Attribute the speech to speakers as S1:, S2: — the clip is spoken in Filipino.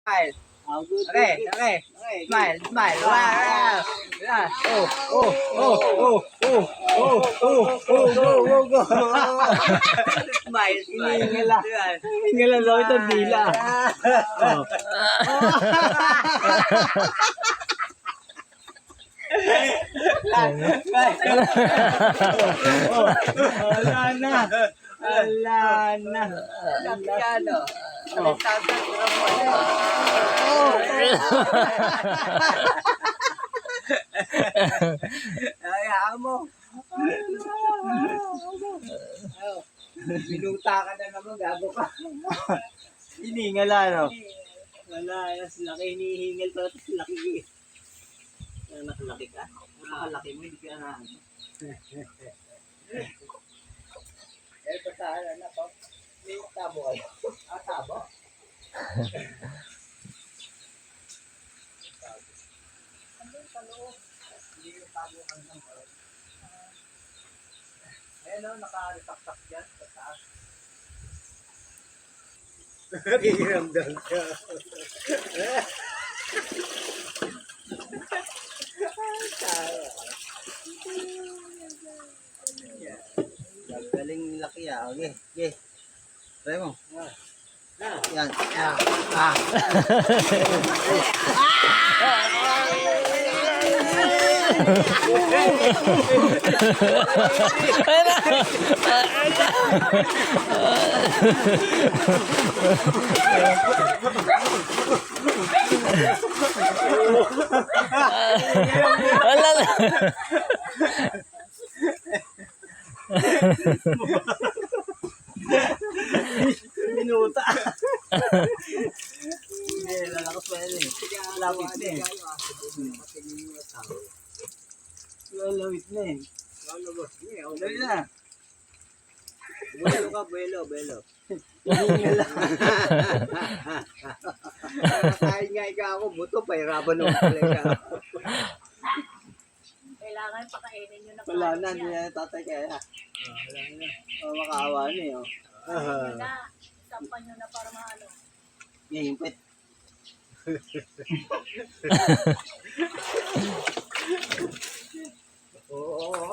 S1: Smile. Okay, okay. Smile, smile. Wow, wow. Yeah. Go. Smile, smile.
S2: Hingala daw ito dila. Oh.
S1: Wala na. Piano. Hayaan mo. Minuta ka na naman, gago ka.
S2: Hiningala, no? Wala, laki, hinihingal pa ito laki. Nakalaki ka? Nakalaki mo, hindi ka na.
S1: Pasahan na po. May tabo kayo. Tabo? Hindi yung tabo ang tabo. Ayan o, naka-retak-tak dyan sa taas. Nakikiramdam ka.
S2: Galing laki okay. Okay. Try mo. Yan. Minuta. Hindi, lalakas pa yun eh. Lapit na eh. Lalawit na eh. Dali na.
S1: Buelo ka, buelo. Kain nga ikaw ako, buto, pahirapan mo pala siya.
S3: Kailangan pakainin nyo na
S2: Wala na, hindi na tatay kaya.
S1: Wala na.
S2: Makaawa na eh.
S3: na. Sampan nyo na para maano.
S2: Yan, yung pet.
S1: Oo.